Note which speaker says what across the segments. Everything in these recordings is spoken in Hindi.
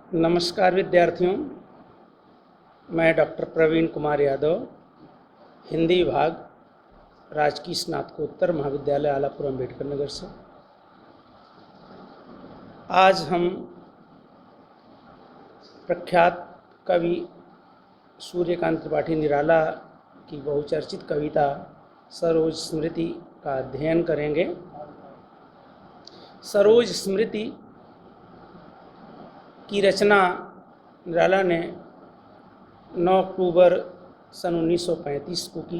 Speaker 1: नमस्कार विद्यार्थियों, मैं डॉक्टर प्रवीण कुमार यादव, हिंदी विभाग, राजकीय स्नातकोत्तर महाविद्यालय आलापुर अम्बेडकर नगर से। आज हम प्रख्यात कवि सूर्यकांत त्रिपाठी निराला की बहुचर्चित कविता सरोज स्मृति का अध्ययन करेंगे। सरोज स्मृति की रचना निराला ने 9 अक्टूबर सन 1935 को की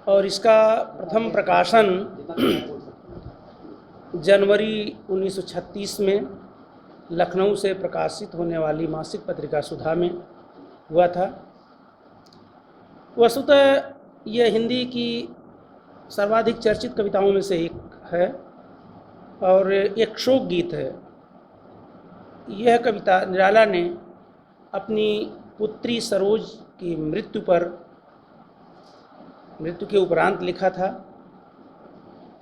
Speaker 1: और इसका प्रथम प्रकाशन जनवरी 1936 में लखनऊ से प्रकाशित होने वाली मासिक पत्रिका सुधा में हुआ था। वस्तुतः यह हिंदी की सर्वाधिक चर्चित कविताओं में से एक है और एक शोक गीत है। यह कविता निराला ने अपनी पुत्री सरोज की मृत्यु के उपरांत लिखा था।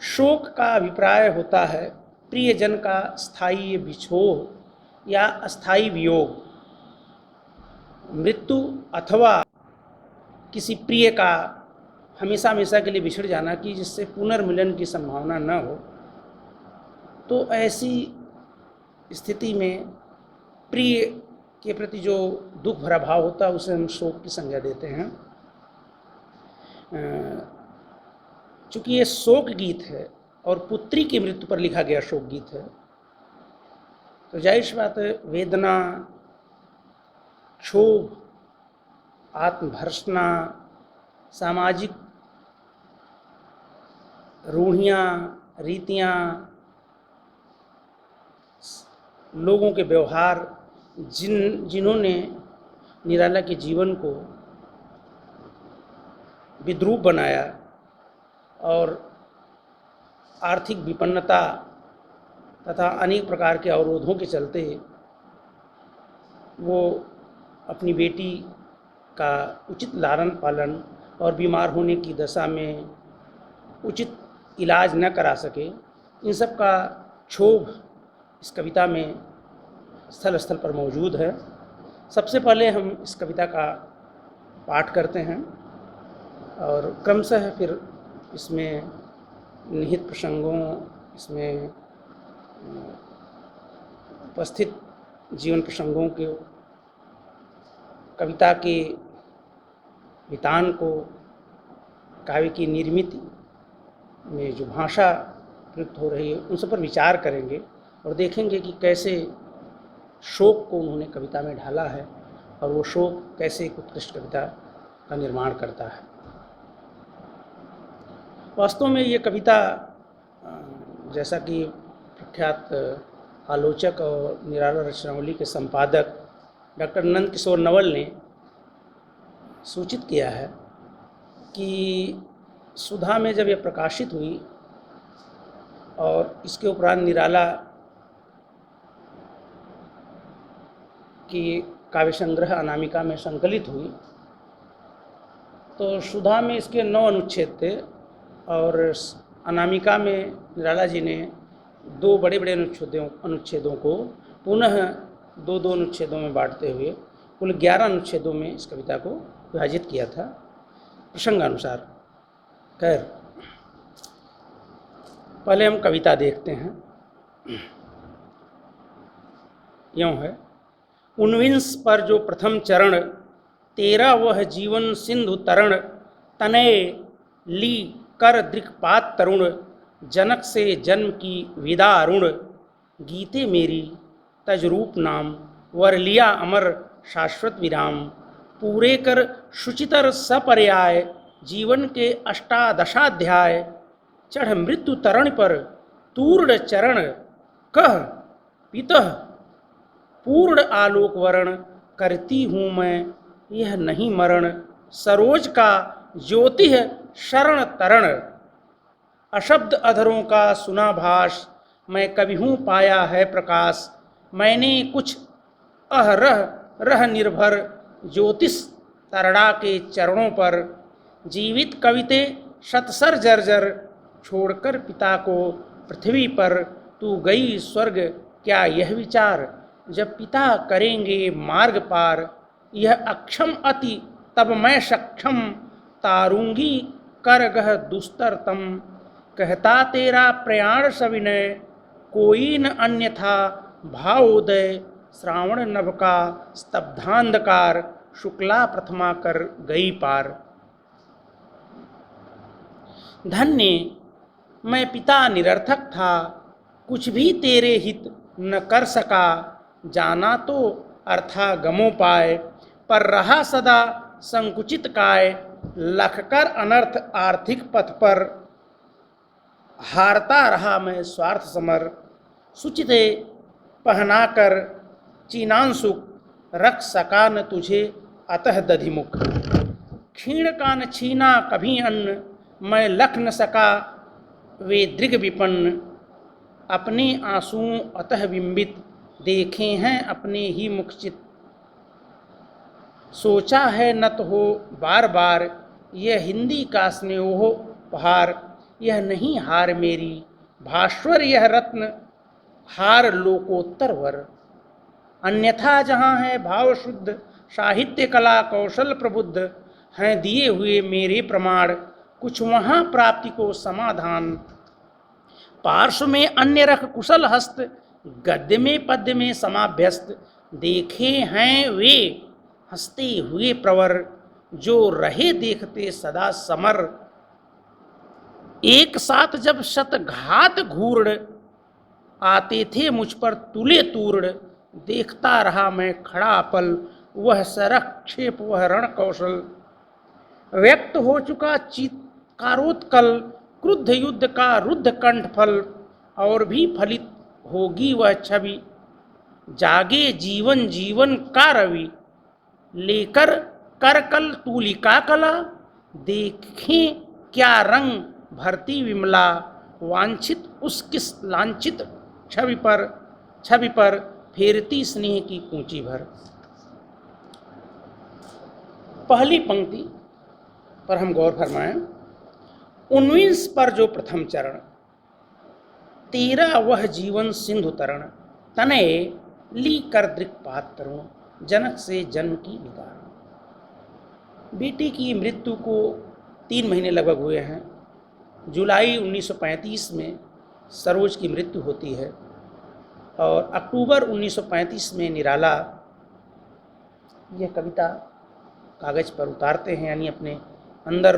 Speaker 1: शोक का अभिप्राय होता है प्रियजन का स्थायी विछोह या अस्थायी वियोग, मृत्यु अथवा किसी प्रिय का हमेशा हमेशा के लिए बिछड़ जाना कि जिससे पुनर्मिलन की संभावना न हो। तो ऐसी स्थिति में प्रिय के प्रति जो दुख भरा भाव होता है उसे हम शोक की संज्ञा देते हैं। चूँकि ये शोक गीत है और पुत्री की मृत्यु पर लिखा गया शोक गीत है, तो जाहिर सी बात है वेदना, क्षोभ, आत्मभर्त्सना, सामाजिक रूढ़ियाँ, रीतियाँ, लोगों के व्यवहार जिन्होंने निराला के जीवन को विद्रूप बनाया और आर्थिक विपन्नता तथा अनेक प्रकार के अवरोधों के चलते वो अपनी बेटी का उचित लालन पालन और बीमार होने की दशा में उचित इलाज न करा सके, इन सब का क्षोभ इस कविता में स्थल स्थल पर मौजूद है। सबसे पहले हम इस कविता का पाठ करते हैं और क्रमशः फिर इसमें निहित प्रसंगों, इसमें उपस्थित जीवन प्रसंगों के, कविता के वितान को, काव्य की निर्मित में जो भाषा प्रयुक्त हो रही है उन सब पर विचार करेंगे और देखेंगे कि कैसे शोक को उन्होंने कविता में ढाला है और वो शोक कैसे एक उत्कृष्ट कविता का निर्माण करता है। वास्तव में ये कविता, जैसा कि प्रख्यात आलोचक और निराला रचनावली के संपादक डॉक्टर नंद किशोर नवल ने सूचित किया है कि सुधा में जब यह प्रकाशित हुई और इसके उपरांत निराला की काव्य संग्रह अनामिका में संकलित हुई, तो सुधा में इसके 9 अनुच्छेद थे और अनामिका में निराला जी ने 2 बड़े बड़े अनुच्छेदों को पुनः 2 अनुच्छेदों में बांटते हुए कुल 11 अनुच्छेदों में इस कविता को विभाजित किया था प्रसंगानुसार। खैर, पहले हम कविता देखते हैं। यूँ है: 19 पर जो प्रथम चरण, तेरा वह जीवन सिंधु तरण, तनय ली कर दृक्पात तरुण, जनक से जन्म की विदा अरुण, गीते मेरी तजरूप नाम, वर लिया अमर शाश्वत विराम, पूरे कर शुचितर सपर्याय, जीवन के अष्टादशाध्याय, चढ़ मृत्यु तरण पर तूर्ण चरण, कह पितः पूर्ण आलोक वरण, करती हूँ मैं यह नहीं मरण, सरोज का ज्योति है शरण तरण, अशब्द अधरों का सुना भाष, मैं कभी हूँ पाया है प्रकाश, मैंने कुछ अहरह रह निर्भर, ज्योतिष तरड़ा के चरणों पर, जीवित कविते शतसर जर्जर, छोड़कर पिता को पृथ्वी पर, तू गई स्वर्ग क्या यह विचार, जब पिता करेंगे मार्ग पार, यह अक्षम अति तब मैं सक्षम, तारूंगी कर गह दुस्तर तम। कहता तेरा प्रयाण सविनय, कोई न अन्यथा भावोदय। श्रावण नभ का स्तब्धांधकार, शुक्ला प्रथमा कर गई पार। धन्य मैं पिता निरर्थक था, कुछ भी तेरे हित न कर सका। जाना तो अर्थागमोपाय, पर रहा सदा संकुचित काय। लखकर अनर्थ आर्थिक पथ पर, हारता रहा मैं स्वार्थ समर। सुचिते पहनाकर चीनांसुक, रख सका न तुझे अतः दधिमुख। क्षीण का न छीना कभी अन्न, मैं लख न सका वे दृग विपन्न। अपने आंसुओं अतः बिंबित, देखे हैं अपने ही मुखचित। सोचा है नत हो बार बार, यह हिंदी का स्नेह पहार। यह नहीं हार मेरी भास्वर, यह रत्न हार लोकोत्तर वर। अन्यथा जहाँ है भाव शुद्ध, साहित्य कला कौशल प्रबुद्ध। हैं दिए हुए मेरे प्रमाण, कुछ वहाँ प्राप्ति को समाधान। पार्श्व में अन्य रख कुशल हस्त, गद्य में पद्य में समाभ्यस्त। देखे हैं वे हंसते हुए प्रवर, जो रहे देखते सदा समर। एक साथ जब शतघात घूर्ण, आते थे मुझ पर तुले तूर्ण। देखता रहा मैं खड़ा पल, वह सरक्षेप वह रण कौशल। व्यक्त हो चुका चित्कारोत्कल, क्रुद्ध युद्ध का रुद्ध कंठफल। और भी फलित होगी वह छवि, जागे जीवन जीवन का रवि। लेकर करकल तूलिका कला, देखें क्या रंग भरती विमला। वांछित उस किस लांछित छवि पर फेरती स्नेह की कूंची भर। पहली पंक्ति पर हम गौर फरमाएं। 19 पर जो प्रथम चरण, तेरा वह जीवन सिंधु तरण। तनय ली कर दृक्पात तरुण, जनक से जन्म की विदारण। बेटी की मृत्यु को 3 महीने लगभग हुए हैं। जुलाई 1935 में सरोज की मृत्यु होती है और अक्टूबर 1935 में निराला यह कविता कागज पर उतारते हैं, यानी अपने अंदर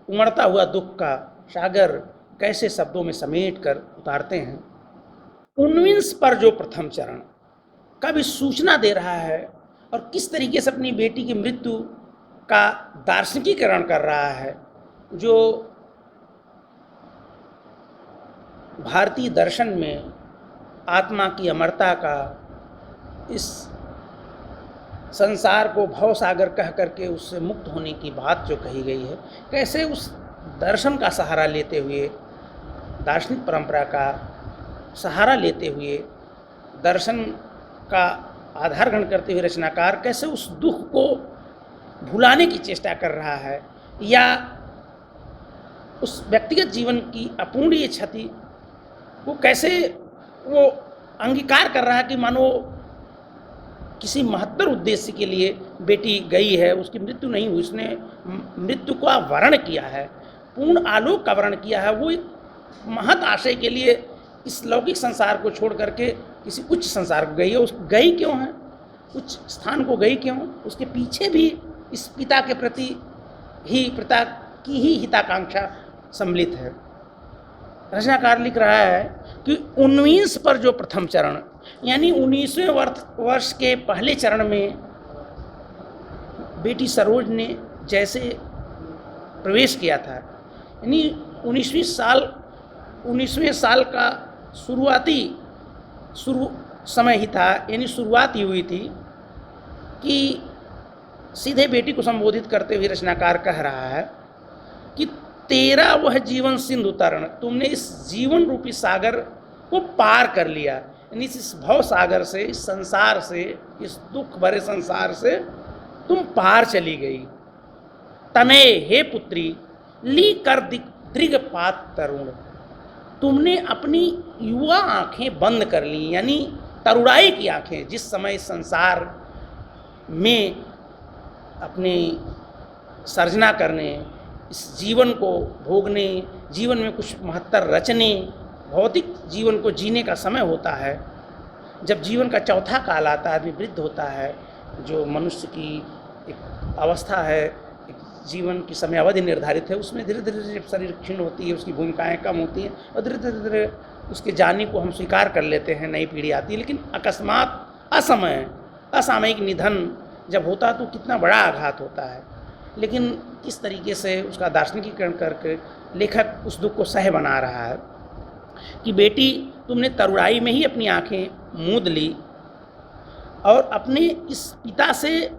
Speaker 1: उमड़ता हुआ दुख का सागर कैसे शब्दों में समेट कर उतारते हैं। 19 पर जो प्रथम चरण कवि सूचना दे रहा है और किस तरीके से अपनी बेटी की मृत्यु का दार्शनिकीकरण कर रहा है, जो भारतीय दर्शन में आत्मा की अमरता का, इस संसार को भव सागर कह करके उससे मुक्त होने की बात जो कही गई है, कैसे उस दर्शन का सहारा लेते हुए, दार्शनिक परंपरा का सहारा लेते हुए, दर्शन का आधार ग्रहण करते हुए रचनाकार कैसे उस दुख को भुलाने की चेष्टा कर रहा है, या उस व्यक्तिगत जीवन की अपूर्णीय क्षति को कैसे वो अंगीकार कर रहा है कि मानो किसी महत्तर उद्देश्य के लिए बेटी गई है, उसकी मृत्यु नहीं हुई, उसने मृत्यु का वर्ण किया है, पूर्ण आलोक का वर्ण किया है। वो एक महत आशय के लिए इस लौकिक संसार को छोड़ करके किसी उच्च संसार को गई है। उस गई क्यों है, उच्च स्थान को गई क्यों, उसके पीछे भी इस पिता के प्रति ही, पिता की ही हिताकांक्षा सम्मिलित है। रचनाकार लिख रहा है कि 19 पर जो प्रथम चरण, यानी 19वें वर्ष के पहले चरण में बेटी सरोज ने जैसे प्रवेश किया था, यानी 19वें साल का समय ही था, यानी शुरुआत ही हुई थी कि सीधे बेटी को संबोधित करते हुए रचनाकार कह रहा है कि तेरा वह जीवन सिंधु तरण, तुमने इस जीवन रूपी सागर को पार कर लिया, यानी इस भव सागर से, इस संसार से, इस दुख भरे संसार से तुम पार चली गई। तने हे पुत्री ली कर दृगपात तरुण, तुमने अपनी युवा आंखें बंद कर ली, यानी तरुणाई की आंखें, जिस समय इस संसार में अपनी सर्जना करने, इस जीवन को भोगने, जीवन में कुछ महत्तर रचने, भौतिक जीवन को जीने का समय होता है, जब जीवन का चौथा काल आता है, आदमी वृद्ध होता है, जो मनुष्य की एक अवस्था है, एक जीवन की समय अवधि निर्धारित है, उसमें धीरे धीरे जब शरीर क्षीण होती है, उसकी भूमिकाएं कम होती हैं और धीरे धीरे धीरे उसके जाने को हम स्वीकार कर लेते हैं, नई पीढ़ी आती है। लेकिन अकस्मात असामयिक निधन जब होता है तो कितना बड़ा आघात होता है। लेकिन किस तरीके से उसका दार्शनिकीकरण करके लेखक उस दुख को सह बना रहा है कि बेटी तुमने तरुणाई में ही अपनी आंखें मूंद ली और अपने इस पिता से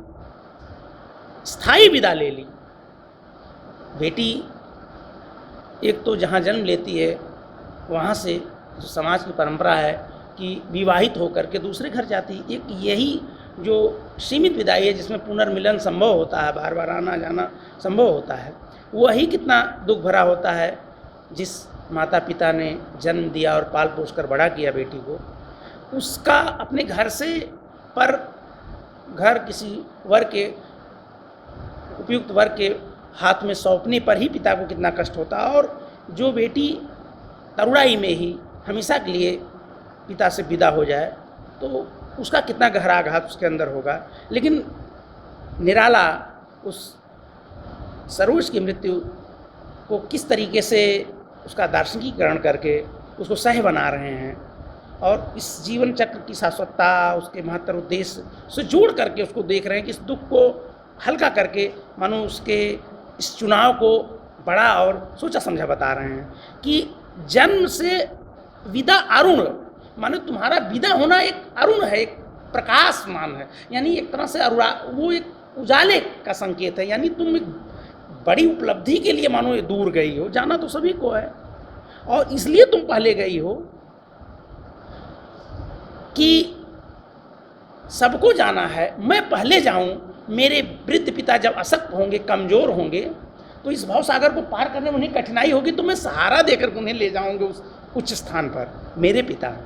Speaker 1: स्थायी विदा ले ली। बेटी एक तो जहाँ जन्म लेती है वहाँ से जो समाज की परंपरा है कि विवाहित होकर के दूसरे घर जाती है, एक यही जो सीमित विदाई है जिसमें पुनर्मिलन संभव होता है, बार बार आना जाना संभव होता है, वही कितना दुख भरा होता है। जिस माता पिता ने जन्म दिया और पाल पोस कर बड़ा किया बेटी को, उसका अपने घर से पर घर किसी वर्ग के उपयुक्त वर्ग के हाथ में सौंपने पर ही पिता को कितना कष्ट होता है। और जो बेटी तरुणाई में ही हमेशा के लिए पिता से विदा हो जाए तो उसका कितना गहरा आघात उसके अंदर होगा। लेकिन निराला उस सरोज की मृत्यु को किस तरीके से उसका दार्शनिकीकरण करके उसको सह बना रहे हैं और इस जीवन चक्र की शाश्वतता, उसके महत्तर उद्देश्य से जोड़ करके उसको देख रहे हैं कि इस दुख को हल्का करके मानो उसके इस चुनाव को बड़ा और सोचा समझा बता रहे हैं कि जन्म से विदा अरुण, मानो तुम्हारा विदा होना एक अरुण है, एक प्रकाशमान है, यानी एक तरह से वो एक उजाले का संकेत है। यानी तुम एक बड़ी उपलब्धि के लिए मानो ये दूर गई हो, जाना तो सभी को है और इसलिए तुम पहले गई हो कि सबको जाना है, मैं पहले जाऊं। मेरे वृद्ध पिता जब अशक्त होंगे, कमज़ोर होंगे, तो इस भव सागर को पार करने में उन्हें कठिनाई होगी, तो मैं सहारा देकर उन्हें ले जाऊंगे उस उच्च स्थान पर। मेरे पिता,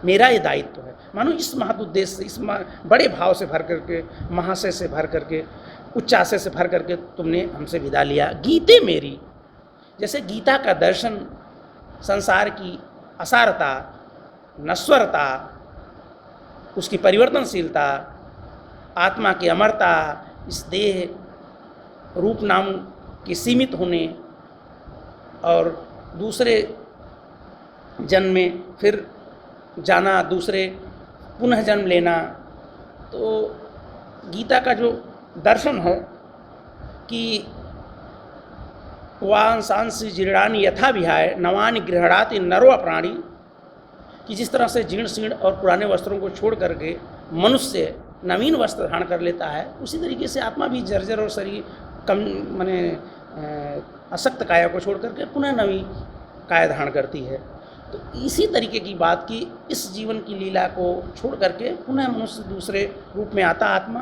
Speaker 1: मेरा ये दायित्व है। मानो इस महत् उद्देश्य से, इस बड़े भाव से भर करके, महाशय से भर करके, उच्च आशय से भर करके तुमने हमसे विदा लिया। गीते मेरी, जैसे गीता का दर्शन संसार की असारता, नश्वरता, उसकी परिवर्तनशीलता, आत्मा की अमरता, इस देह रूप नाम के सीमित होने और दूसरे जन्म में फिर जाना, दूसरे पुनः जन्म लेना, तो गीता का जो दर्शन है कि वांसांसि जीर्णानि यथा विहाय नवानि गृह्णाति नरो अपराणी, कि जिस तरह से जीर्ण शीर्ण और पुराने वस्त्रों को छोड़ करके मनुष्य नवीन वस्त्र धारण कर लेता है, उसी तरीके से आत्मा भी जर्जर और शरीर कम माने अशक्त काया को छोड़ करके पुनः नवी काया धारण करती है। तो इसी तरीके की बात की इस जीवन की लीला को छोड़ करके पुनः मनुष्य दूसरे रूप में आता। आत्मा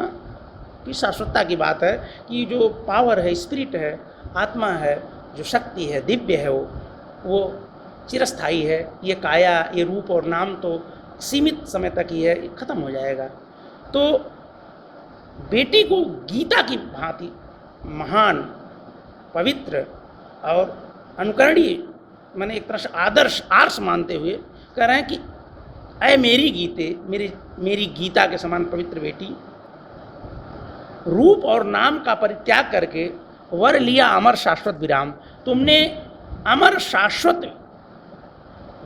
Speaker 1: की शाश्वतता की बात है कि जो पावर है, स्पिरिट है, आत्मा है, जो शक्ति है, दिव्य है, वो चिरस्थायी है। ये काया, ये रूप और नाम तो सीमित समय तक ही है, ख़त्म हो जाएगा। तो बेटी को गीता की भांति महान, पवित्र और अनुकरणीय, मैंने एक तरह से आदर्श मानते हुए कह रहे हैं कि ऐ मेरी गीते, मेरी गीता के समान पवित्र बेटी, रूप और नाम का परित्याग करके वर लिया अमर शाश्वत विराम। तुमने अमर शाश्वत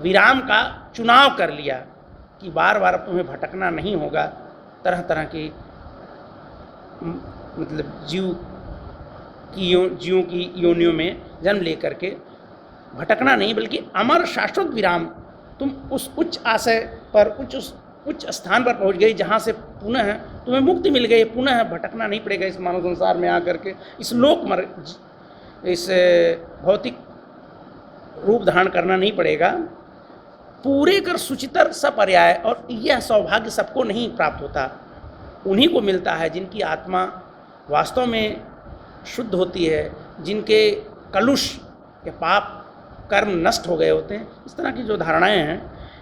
Speaker 1: विराम का चुनाव कर लिया कि बार बार तुम्हें भटकना नहीं होगा, तरह तरह की मतलब जीवों की योनियों में जन्म लेकर के भटकना नहीं, बल्कि अमर शाश्वत विराम। तुम उस उच्च आशय पर, उच्च स्थान पर पहुंच गई जहाँ से पुनः तुम्हें मुक्ति मिल गई, पुनः भटकना नहीं पड़ेगा इस मानव संसार में आकर के, इस इस भौतिक रूप धारण करना नहीं पड़ेगा। पूरे कर सुचितर सपर्याय, और यह सौभाग्य सबको नहीं प्राप्त होता, उन्हीं को मिलता है जिनकी आत्मा वास्तव में शुद्ध होती है, जिनके कलुष के पाप कर्म नष्ट हो गए होते हैं। इस तरह की जो धारणाएं हैं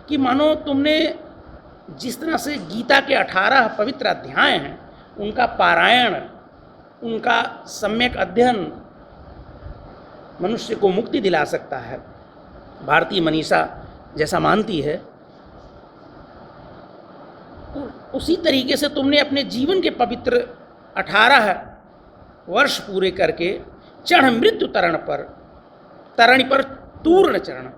Speaker 1: कि मानो तुमने जिस तरह से गीता के 18 पवित्र अध्याय हैं, उनका पारायण, उनका सम्यक अध्ययन मनुष्य को मुक्ति दिला सकता है, भारतीय मनीषा जैसा मानती है, उसी तरीके से तुमने अपने जीवन के पवित्र 18 वर्ष पूरे करके चढ़ मृत्यु तरणि पर तूर्ण चरण,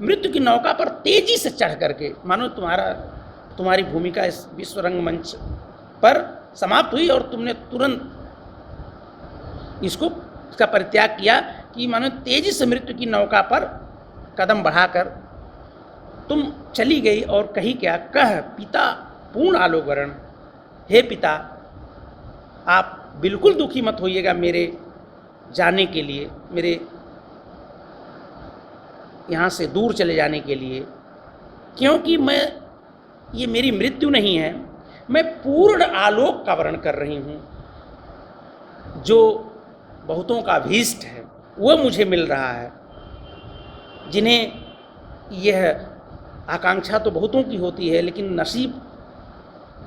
Speaker 1: मृत्यु की नौका पर तेजी से चढ़ करके, मानो तुम्हारी भूमिका इस विश्व रंगमंच पर समाप्त हुई और तुमने तुरंत इसका परित्याग किया कि मानो तेजी से मृत्यु की नौका पर कदम बढ़ाकर तुम चली गई और कही क्या, कह पिता पूर्ण आलोकवरण, हे पिता आप बिल्कुल दुखी मत होइएगा मेरे जाने के लिए, मेरे यहाँ से दूर चले जाने के लिए, क्योंकि ये मेरी मृत्यु नहीं है, मैं पूर्ण आलोक का वर्ण कर रही हूँ, जो बहुतों का अभीष्ट है वो मुझे मिल रहा है, जिन्हें यह आकांक्षा तो बहुतों की होती है लेकिन नसीब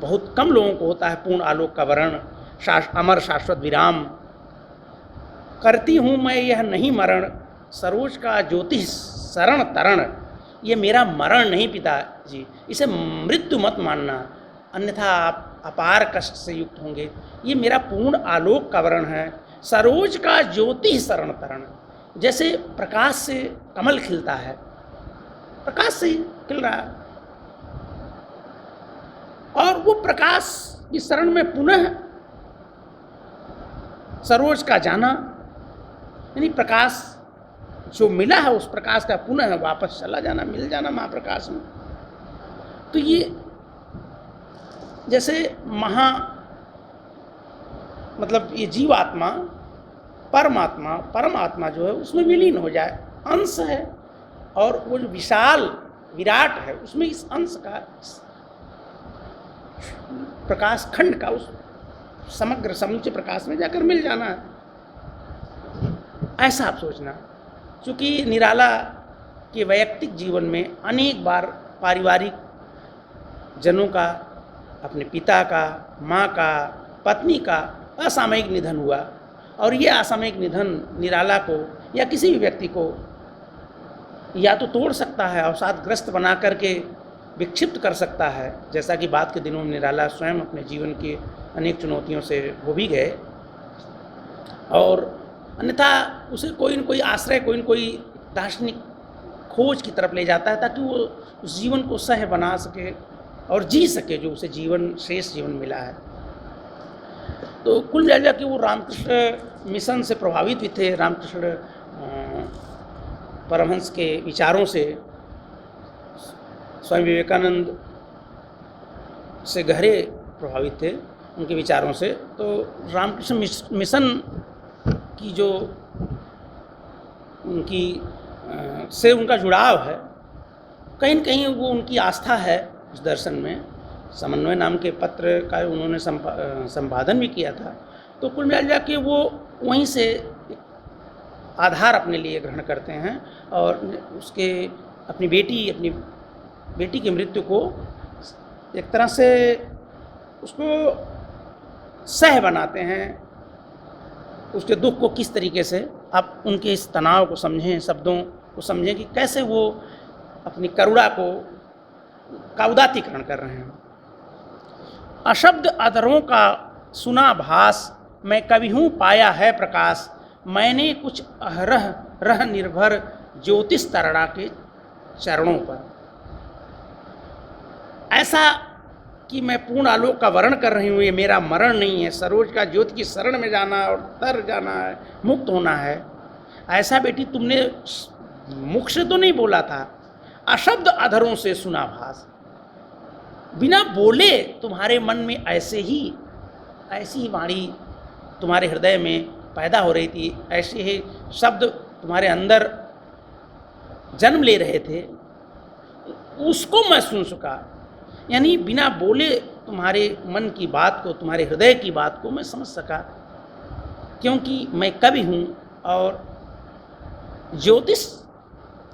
Speaker 1: बहुत कम लोगों को होता है पूर्ण आलोक का वर्ण, अमर शाश्वत विराम। करती हूँ मैं यह नहीं मरण, सरोज का ज्योति शरण तरण, ये मेरा मरण नहीं पिताजी, इसे मृत्यु मत मानना, अन्यथा आप अपार कष्ट से युक्त होंगे, ये मेरा पूर्ण आलोक का वर्ण है। सरोज का ज्योति शरण तरण, जैसे प्रकाश से कमल खिलता है, प्रकाश से खिल रहा है, और वो प्रकाश की शरण में पुनः सरोज का जाना, यानी प्रकाश जो मिला है उस प्रकाश का पुनः वापस चला जाना, मिल जाना महाप्रकाश में। तो ये जैसे मतलब ये जीवात्मा परमात्मा जो है उसमें विलीन हो जाए, अंश है, और वो जो विशाल विराट है उसमें इस अंश का, प्रकाश खंड का उस समग्र समूचे प्रकाश में जाकर मिल जाना है, ऐसा आप सोचना। क्योंकि निराला के वैयक्तिक जीवन में अनेक बार पारिवारिक जनों का, अपने पिता का, माँ का, पत्नी का असामयिक निधन हुआ, और ये असामयिक निधन निराला को या किसी भी व्यक्ति को या तो तोड़ सकता है, अवसादग्रस्त बना करके विक्षिप्त कर सकता है, जैसा कि बाद के दिनों में निराला स्वयं अपने जीवन की अनेक चुनौतियों से हो भी गए, और अन्यथा उसे कोई न कोई आश्रय, कोई न कोई दार्शनिक खोज की तरफ ले जाता है, ताकि वो उस जीवन को सह बना सके और जी सके जो उसे शेष जीवन मिला है। तो कुल मिला के वो रामकृष्ण मिशन से प्रभावित भी थे, रामकृष्ण परमहंस के विचारों से, स्वामी विवेकानंद से गहरे प्रभावित थे उनके विचारों से। तो रामकृष्ण मिशन की जो उनकी से उनका जुड़ाव है, कहीं न कहीं वो उनकी आस्था है उस दर्शन में। समन्वय नाम के पत्र का उन्होंने संपादन भी किया था। तो कुल मिला के वो वहीं से आधार अपने लिए ग्रहण करते हैं, और उसके अपनी बेटी की मृत्यु को एक तरह से उसको सह बनाते हैं, उसके दुख को किस तरीके से आप उनके इस तनाव को समझें, शब्दों को समझें कि कैसे वो अपनी करुणा का उदात्तीकरण कर रहे हैं। अशब्द अधरों का सुना भास, मैं कभी हूँ पाया है प्रकाश, मैंने कुछ रह निर्भर ज्योतिष तरणा के चरणों पर। ऐसा कि मैं पूर्ण आलोक का वर्ण कर रही हूँ, ये मेरा मरण नहीं है, सरोज का ज्योति की शरण में जाना और तर जाना है, मुक्त होना है। ऐसा बेटी तुमने मुख से तो नहीं बोला था, अशब्द अधरों से सुना भास, बिना बोले तुम्हारे मन में ऐसी ही वाणी तुम्हारे हृदय में पैदा हो रही थी, ऐसे ही शब्द तुम्हारे अंदर जन्म ले रहे थे, उसको मैं सुन सका। यानी बिना बोले तुम्हारे मन की बात को, तुम्हारे हृदय की बात को मैं समझ सका, क्योंकि मैं कवि हूँ और ज्योतिष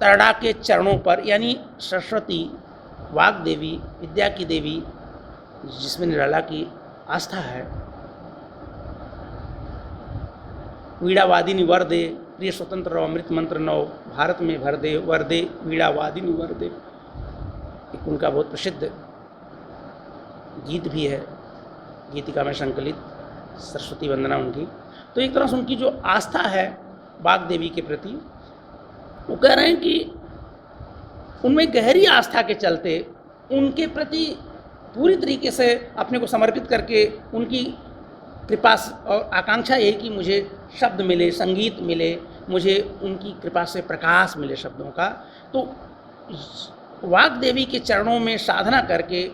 Speaker 1: तरणा के चरणों पर, यानी सरस्वती वाग देवी, विद्या की देवी, जिसमें निराला की आस्था है। वीणावादिनी वरदे, प्रिय स्वतंत्र रहो अमृत मंत्र नौ, भारत में भर दे वरदे वीणावादिनी वरदे, एक उनका बहुत प्रसिद्ध गीत भी है, गीतिका में संकलित, सरस्वती वंदना उनकी। तो एक तरह से उनकी जो आस्था है वाग देवी के प्रति, वो कह रहे हैं कि उनमें गहरी आस्था के चलते उनके प्रति पूरी तरीके से अपने को समर्पित करके उनकी कृपा और आकांक्षा यही कि मुझे शब्द मिले, संगीत मिले, मुझे उनकी कृपा से प्रकाश मिले शब्दों का। तो वाग देवी के चरणों में साधना करके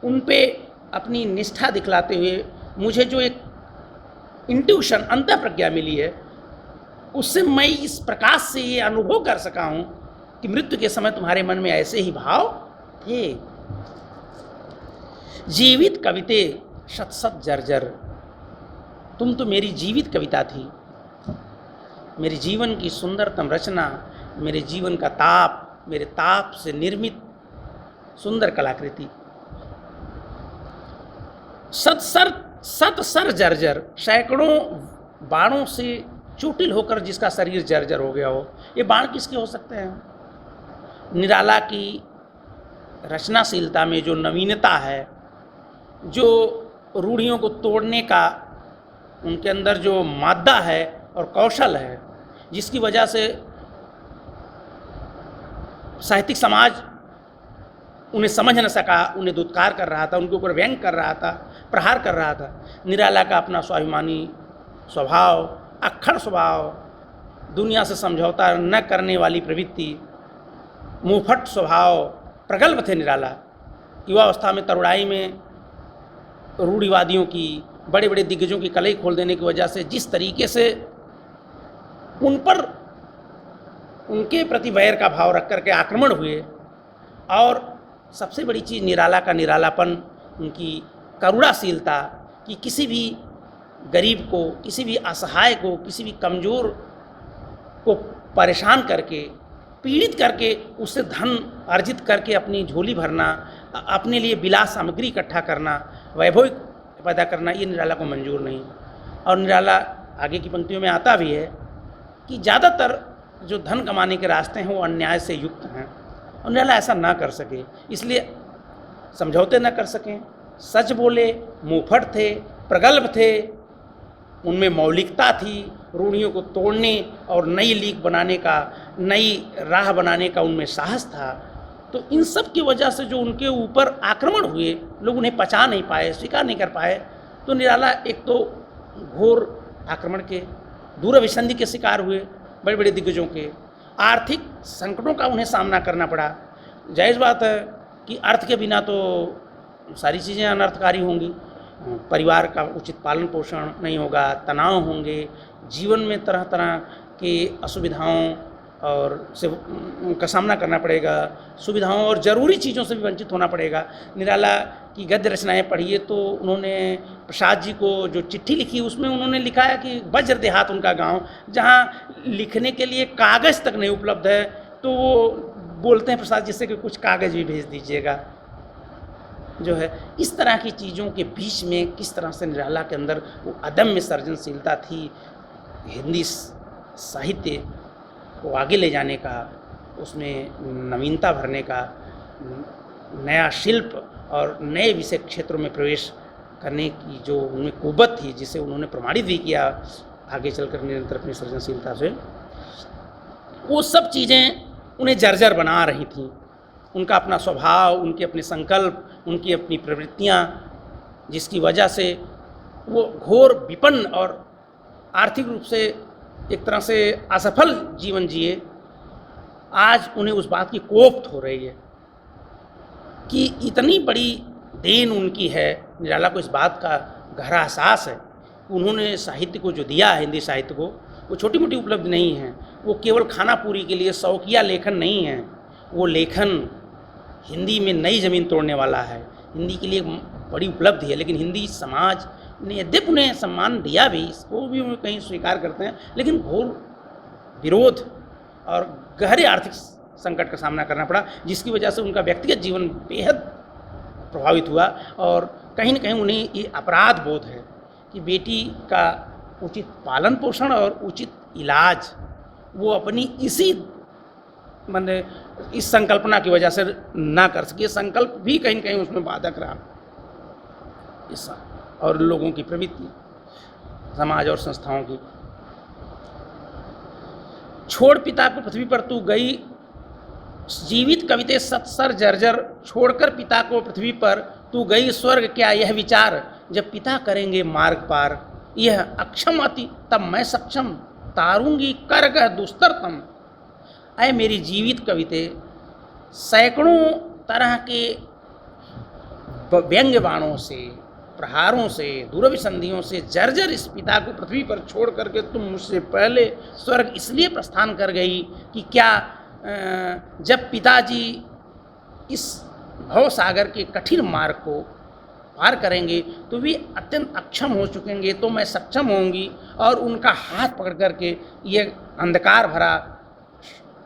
Speaker 1: उन पे अपनी निष्ठा दिखलाते हुए मुझे जो एक इंट्यूशन, अंतः प्रज्ञा मिली है, उससे मैं इस प्रकाश से ये अनुभव कर सका हूँ कि मृत्यु के समय तुम्हारे मन में ऐसे ही भाव थे। जीवित कविते शत शत जर्जर, तुम तो मेरी जीवित कविता थी, मेरे जीवन की सुंदरतम रचना, मेरे जीवन का ताप, मेरे ताप से निर्मित सुंदर कलाकृति। सत सर जर्जर, सैकड़ों बाणों से चोटिल होकर जिसका शरीर जर्जर हो गया हो, ये बाण किसके हो सकते हैं? निराला की रचनाशीलता में जो नवीनता है, जो रूढ़ियों को तोड़ने का उनके अंदर जो मादा है और कौशल है, जिसकी वजह से साहित्यिक समाज उन्हें समझ न सका, उन्हें दुत्कार कर रहा था, उनके ऊपर व्यंग कर रहा था, प्रहार कर रहा था। निराला का अपना स्वाभिमानी स्वभाव, अक्खड़ स्वभाव, दुनिया से समझौता न करने वाली प्रवृत्ति, मुंहफट स्वभाव प्रगल्भ थे निराला। युवावस्था में, तरुणाई में रूढ़िवादियों की, बड़े बड़े दिग्गजों की कलई खोल देने की वजह से जिस तरीके से उन पर उनके प्रति वैर का भाव रख करके आक्रमण हुए, और सबसे बड़ी चीज़ निराला का निरालापन, उनकी करुणाशीलता कि किसी भी गरीब को, किसी भी असहाय को, किसी भी कमज़ोर को परेशान करके, पीड़ित करके उससे धन अर्जित करके अपनी झोली भरना, अपने लिए विलास सामग्री इकट्ठा करना, वैभव पैदा करना, ये निराला को मंजूर नहीं। और निराला आगे की पंक्तियों में आता भी है कि ज़्यादातर जो धन कमाने के रास्ते हैं वो अन्याय से युक्त हैं, और निराला ऐसा ना कर सके, इसलिए समझौते ना कर सकें, सच बोले, मुंहफट थे, प्रगल्भ थे, उनमें मौलिकता थी, रूढ़ियों को तोड़ने और नई लीक बनाने का, नई राह बनाने का उनमें साहस था। तो इन सब की वजह से जो उनके ऊपर आक्रमण हुए, लोग उन्हें पचा नहीं पाए, स्वीकार नहीं कर पाए। तो निराला एक तो घोर आक्रमण के, दूरभिसंधि के शिकार हुए, बड़े बड़े दिग्गजों के, आर्थिक संकटों का उन्हें सामना करना पड़ा। जायज़ बात है कि अर्थ के बिना तो सारी चीज़ें अनर्थकारी होंगी, परिवार का उचित पालन पोषण नहीं होगा, तनाव होंगे, जीवन में तरह तरह की असुविधाओं और से का सामना करना पड़ेगा, सुविधाओं और ज़रूरी चीज़ों से भी वंचित होना पड़ेगा। निराला की गद्य रचनाएं पढ़िए तो उन्होंने प्रसाद जी को जो चिट्ठी लिखी उसमें उन्होंने लिखा है कि वज्र देहात उनका गांव, जहां लिखने के लिए कागज़ तक नहीं उपलब्ध है, तो वो बोलते हैं प्रसाद जी से कि कुछ कागज़ भी भेज दीजिएगा। जो है इस तरह की चीज़ों के बीच में किस तरह से निराला के अंदर वो अदम्य सर्जनशीलता थी, हिंदी साहित्य को आगे ले जाने का, उसमें नवीनता भरने का, नया शिल्प और नए विषय क्षेत्रों में प्रवेश करने की जो उनमें कुव्वत थी, जिसे उन्होंने प्रमाणित भी किया आगे चलकर निरंतर अपनी सृजनशीलता से, वो सब चीज़ें उन्हें जर्जर बना रही थीं। उनका अपना स्वभाव, उनके अपने संकल्प, उनकी अपनी प्रवृत्तियाँ, जिसकी वजह से वो घोर विपन्न और आर्थिक रूप से एक तरह से असफल जीवन जिए। आज उन्हें उस बात की कोफ्त हो रही है कि इतनी बड़ी देन उनकी है। निराला को इस बात का गहरा एहसास है, उन्होंने साहित्य को जो दिया है, हिंदी साहित्य को, वो छोटी मोटी उपलब्धि नहीं है, वो केवल खाना पूरी के लिए शौकिया लेखन नहीं है, वो लेखन हिंदी में नई ज़मीन तोड़ने वाला है, हिंदी के लिए बड़ी उपलब्धि है। लेकिन हिंदी समाज ने यद्यपि उन्हें सम्मान दिया भी, इसको भी कहीं स्वीकार करते हैं, लेकिन घोर विरोध और गहरे आर्थिक संकट का सामना करना पड़ा, जिसकी वजह से उनका व्यक्तिगत जीवन बेहद प्रभावित हुआ। और कहीं न कहीं उन्हें ये अपराध बोध है कि बेटी का उचित पालन पोषण और उचित इलाज वो अपनी इसी मैंने इस संकल्पना की वजह से ना कर सके। संकल्प भी कहीं न कहीं उसमें बाधक रहा इस और लोगों की प्रवृत्ति, समाज और संस्थाओं की। छोड़ पिता को पृथ्वी पर तू गई, जीवित कविते सत्सर जर्जर, छोड़कर पिता को पृथ्वी पर तू गई, स्वर्ग क्या यह विचार, जब पिता करेंगे मार्ग पार, यह अक्षम अति तब मैं सक्षम, तारूंगी करगह दुस्तरतम। अय मेरी जीवित कविते, सैकड़ों तरह के व्यंग्य बाणों से, प्रहारों से, दुर्विसंधियों से जर्जर इस पिता को पृथ्वी पर छोड़ करके तुम मुझसे पहले स्वर्ग इसलिए प्रस्थान कर गई कि क्या जब पिताजी इस भवसागर के कठिन मार्ग को पार करेंगे तो वे अत्यंत अक्षम हो चुकेंगे, तो मैं सक्षम होंगी और उनका हाथ पकड़ करके ये अंधकार भरा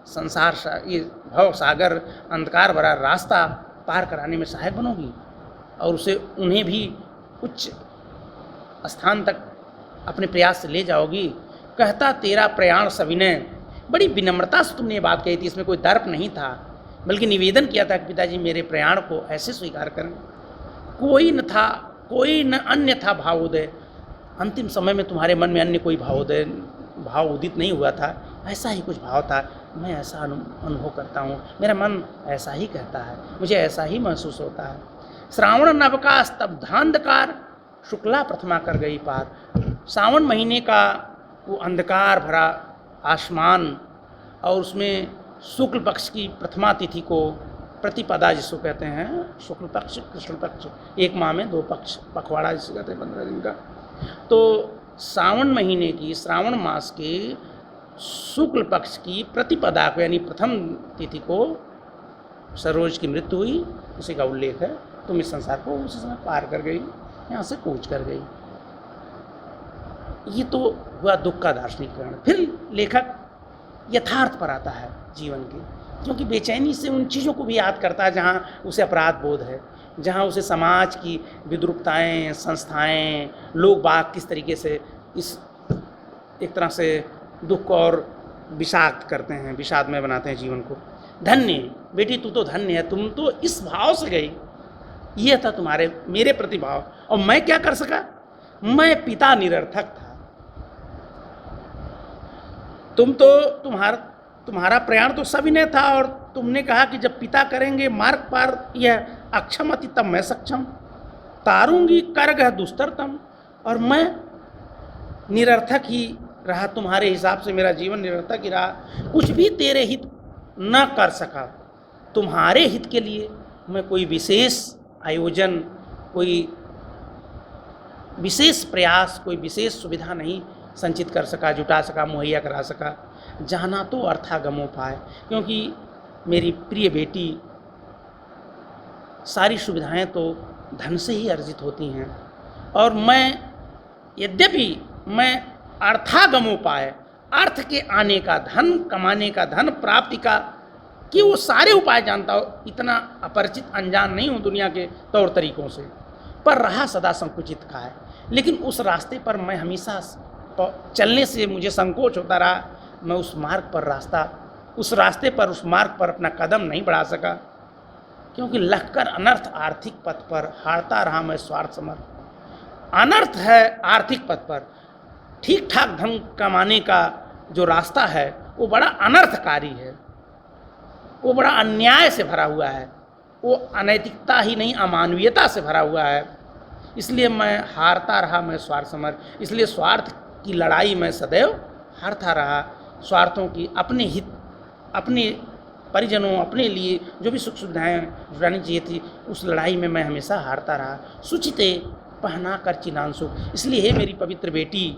Speaker 1: संसार, ये भवसागर अंधकार भरा रास्ता पार कराने में सहायक बनोगी और उसे उन्हें भी उच्च स्थान तक अपने प्रयास से ले जाओगी। कहता तेरा प्रयाण सविनय, बड़ी विनम्रता से तुमने ये बात कही थी, इसमें कोई दर्प नहीं था, बल्कि निवेदन किया था कि पिताजी मेरे प्रयाण को ऐसे स्वीकार करें। कोई न था, कोई न अन्य था भावोदय, अंतिम समय में तुम्हारे मन में अन्य कोई भावोदय भाव उदित नहीं हुआ था, ऐसा ही कुछ भाव था। मैं ऐसा अनुभव करता हूँ, मेरा मन ऐसा ही कहता है, मुझे ऐसा ही महसूस होता है। श्रावण नवका स्तब्धांधकार, शुक्ला प्रथमा कर गई पार। सावन महीने का वो अंधकार भरा आसमान और उसमें शुक्ल पक्ष की प्रथमा तिथि को प्रतिपदा जिसको कहते हैं, शुक्ल पक्ष कृष्ण पक्ष, एक माह में 2 पक्ष, पखवाड़ा जिसे कहते हैं 15 दिन का। तो सावन महीने की, श्रावण मास के शुक्ल पक्ष की प्रतिपदा को यानी प्रथम तिथि को सरोज की मृत्यु हुई, उसी का उल्लेख है। तुम इस संसार को उसी समय पार कर गई, यहाँ से कूच कर गई। ये तो हुआ दुख का दार्शनिकीकरण। फिर लेखक यथार्थ पर आता है जीवन के, क्योंकि बेचैनी से उन चीज़ों को भी याद करता है जहाँ उसे अपराध बोध है, जहाँ उसे समाज की विद्रूपताएँ, संस्थाएँ, लोग बाग किस तरीके से इस एक तरह से दुख और विषाक्त करते हैं, विषादमय बनाते हैं जीवन को। धन्य बेटी तू तो धन्य है, तुम तो इस भाव से गई, यह था तुम्हारे मेरे प्रति भाव। और मैं क्या कर सका, मैं पिता निरर्थक था। तुम तो तुम्हारा प्रयाण तो सविनय था और तुमने कहा कि जब पिता करेंगे मार्ग पार, यह अक्षम अति तब मैं सक्षम, तारूंगी करगह दुस्तरतम। और मैं निरर्थक ही रहा, तुम्हारे हिसाब से मेरा जीवन निरर्थक ही रहा, कुछ भी तेरे हित न कर सका। तुम्हारे हित के लिए मैं कोई विशेष आयोजन, कोई विशेष प्रयास, कोई विशेष सुविधा नहीं संचित कर सका, जुटा सका, मुहैया करा सका। जाना तो अर्थागमो पाए, क्योंकि मेरी प्रिय बेटी सारी सुविधाएं तो धन से ही अर्जित होती हैं, और मैं यद्यपि मैं अर्थागमो पाए, अर्थ के आने का, धन कमाने का, धन प्राप्ति का कि वो सारे उपाय जानता हो, इतना अपरिचित अनजान नहीं हूँ दुनिया के तौर तरीकों से, पर रहा सदा संकुचित का है। लेकिन उस रास्ते पर मैं हमेशा चलने से मुझे संकोच होता रहा। मैं उस मार्ग पर उस रास्ते पर, उस मार्ग पर अपना कदम नहीं बढ़ा सका, क्योंकि लखकर अनर्थ आर्थिक पथ पर हारता रहा मैं स्वार्थ समर्थ। अनर्थ है आर्थिक पथ पर, ठीक ठाक धन कमाने का जो रास्ता है वो बड़ा अनर्थकारी है, वो बड़ा अन्याय से भरा हुआ है, वो अनैतिकता ही नहीं अमानवीयता से भरा हुआ है। इसलिए मैं हारता रहा मैं स्वार्थ समर्थ। इसलिए स्वार्थ की लड़ाई में सदैव हारता रहा। स्वार्थों की, अपने हित, अपने परिजनों, अपने लिए जो भी सुख सुविधाएँ जुटानी चाहिए थी, उस लड़ाई में मैं हमेशा हारता रहा। सुचिते पहना कर चिनांशुक, इसलिए है मेरी पवित्र बेटी,